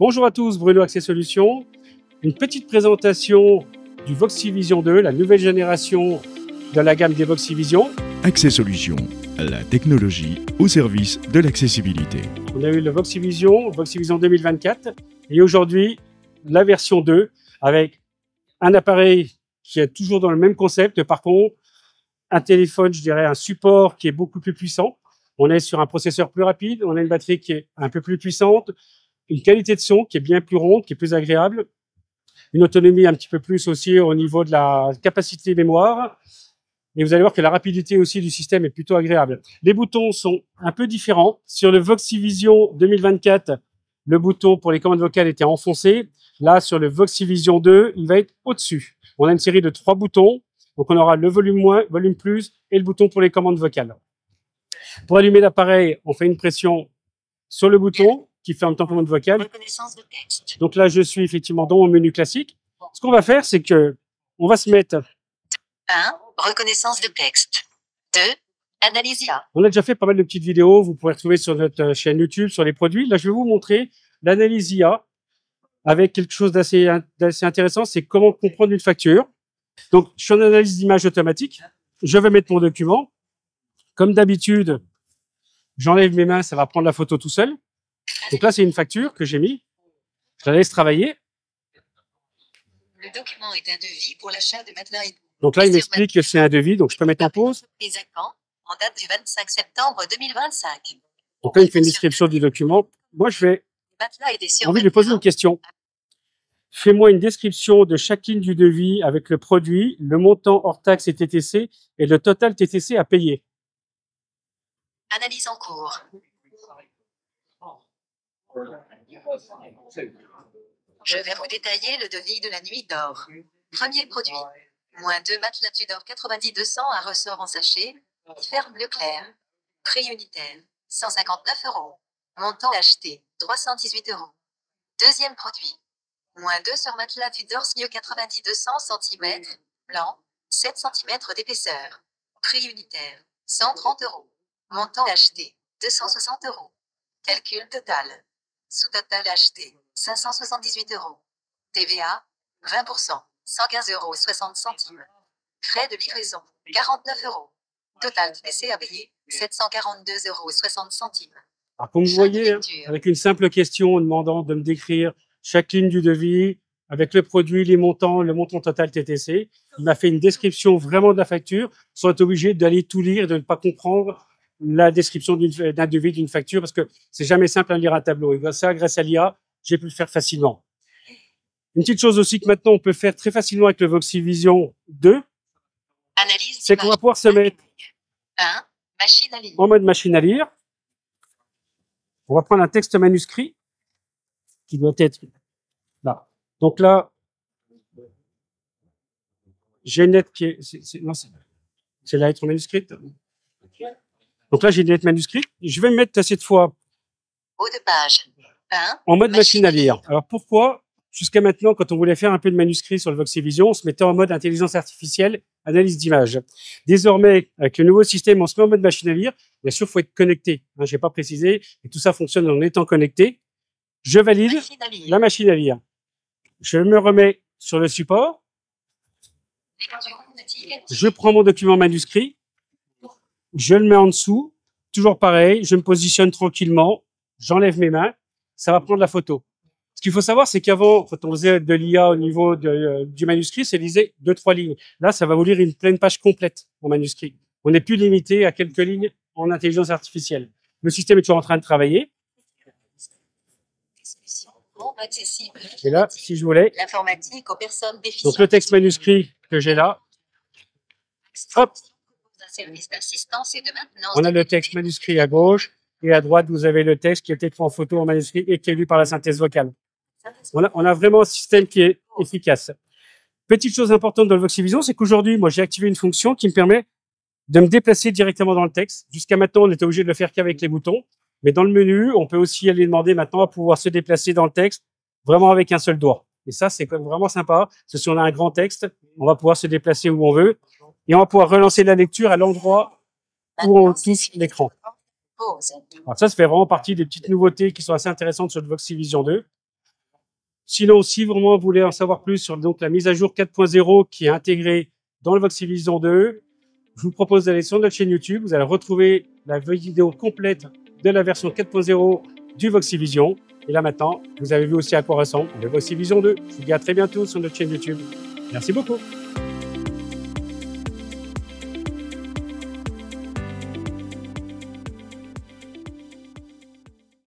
Bonjour à tous, Bruno Accès Solutions. Une petite présentation du Voxivision 2, la nouvelle génération de la gamme des Voxivision. Accès Solutions, la technologie au service de l'accessibilité. On a eu le Voxivision 2024 et aujourd'hui la version 2 avec un appareil qui est toujours dans le même concept. Par contre, un téléphone, je dirais un support qui est beaucoup plus puissant. On est sur un processeur plus rapide, on a une batterie qui est un peu plus puissante, une qualité de son qui est bien plus ronde, qui est plus agréable, une autonomie un petit peu plus aussi au niveau de la capacité mémoire. Et vous allez voir que la rapidité aussi du système est plutôt agréable. Les boutons sont un peu différents. Sur le Voxivision 2024, le bouton pour les commandes vocales était enfoncé. Là, sur le Voxivision 2, il va être au-dessus. On a une série de 3 boutons. Donc, on aura le volume moins, volume plus et le bouton pour les commandes vocales. Pour allumer l'appareil, on fait une pression sur le bouton qui fait en même temps commande vocale. Reconnaissance de texte. Donc là, je suis effectivement dans mon menu classique. Ce qu'on va faire, c'est que on va se mettre... 1. Reconnaissance de texte. 2. Analyse IA. On a déjà fait pas mal de petites vidéos. Vous pouvez retrouver sur notre chaîne YouTube, sur les produits. Là, je vais vous montrer l'analyse IA avec quelque chose d'assez intéressant. C'est comment comprendre une facture. Donc, je suis en analyse d'image automatique. Je vais mettre mon document. Comme d'habitude, j'enlève mes mains, ça va prendre la photo tout seul. Donc là, c'est une facture que j'ai mis. Je la laisse travailler. Le document est un devis pour l'achat de matelas et Donc là, il m'explique que c'est un devis, donc je peux mettre en pause. prise à Caen, en date du 25 septembre 2025. Donc là, il me fait une description du document. Moi, je vais Matelas et des j'ai envie de lui poser une question. Fais-moi une description de chacune du devis avec le produit, le montant hors taxe et TTC et le total TTC à payer. Analyse en cours. Je vais vous détailler le devis de la nuit d'or. Premier produit. Moins 2 matelas Tudor 90-200 à ressort en sachet. Ferme Leclerc. Prix unitaire. 159 €. Montant acheté. 318 €. Deuxième produit. Moins 2 sur matelas Tudor Sio 90-200 cm. Blanc. 7 cm d'épaisseur. Prix unitaire. 130 €. Montant acheté. 260 €. Calcul total. Sous-total acheté. 578 €. TVA. 20%. 115,60 €. Frais de livraison. 49 €. Total TTC à payer. 742,60 €. Alors, comme vous voyez, avec une simple question en demandant de me décrire chaque ligne du devis, avec le produit, les montants, le montant total TTC, il m'a fait une description vraiment de la facture, sans être obligé d'aller tout lire, de ne pas comprendre la description d'un devis, d'une facture, parce que c'est jamais simple à lire un tableau. Et grâce à l'IA, j'ai pu le faire facilement. Une petite chose aussi que maintenant on peut faire très facilement avec le Voxivision 2, Analyse c'est qu'on va pouvoir se mettre 1. Machine à lire. en mode machine à lire. On va prendre un texte manuscrit qui doit être là. Donc là, j'ai une lettre qui est... C'est la lettre manuscrite. Donc là, j'ai une lettre manuscrite. Je vais me mettre cette fois Haut de page. 1. en mode machine à lire. Alors pourquoi? Jusqu'à maintenant, quand on voulait faire un peu de manuscrit sur le Voxivision, on se mettait en mode intelligence artificielle, analyse d'image. Désormais, avec le nouveau système, on se met en mode machine à lire. Bien sûr, il faut être connecté. Je n'ai pas précisé. Et tout ça fonctionne en étant connecté. Je valide Machine à lire. la machine à lire. Je me remets sur le support. Je prends mon document manuscrit. Je le mets en dessous. Toujours pareil. Je me positionne tranquillement. J'enlève mes mains. Ça va prendre la photo. Ce qu'il faut savoir, c'est qu'avant, quand on faisait de l'IA au niveau du manuscrit, c'est lisait 2-3 lignes. Là, ça va vous lire une pleine page complète en manuscrit. On n'est plus limité à quelques lignes en intelligence artificielle. Le système est toujours en train de travailler. Accessible. Et là, si je voulais, L'informatique aux personnes déficientes. donc le texte manuscrit que j'ai là, hop, Un service d'assistance et de maintenance. on a le texte manuscrit à gauche et à droite, vous avez le texte qui est été pris en photo en manuscrit et qui est lu par la synthèse vocale. On a vraiment un système qui est efficace. Petite chose importante dans le Voxivision, c'est qu'aujourd'hui, moi, j'ai activé une fonction qui me permet de me déplacer directement dans le texte. Jusqu'à maintenant, on était obligé de le faire qu'avec les boutons. Mais dans le menu, on peut aussi aller demander maintenant à pouvoir se déplacer dans le texte vraiment avec un seul doigt. Et ça, c'est quand même vraiment sympa. Parce que si on a un grand texte, on va pouvoir se déplacer où on veut. Et on va pouvoir relancer la lecture à l'endroit où on touche l'écran. Alors ça fait vraiment partie des petites nouveautés qui sont assez intéressantes sur le Voxivision 2. Sinon, si vraiment vous voulez en savoir plus sur donc la mise à jour 4.0 qui est intégrée dans le Voxivision 2, je vous propose d'aller sur notre chaîne YouTube. Vous allez retrouver la vidéo complète de la version 4.0 du Voxivision. Et là maintenant, vous avez vu aussi à quoi ressemble le Voxivision 2. Je vous dis à très bientôt sur notre chaîne YouTube. Merci beaucoup.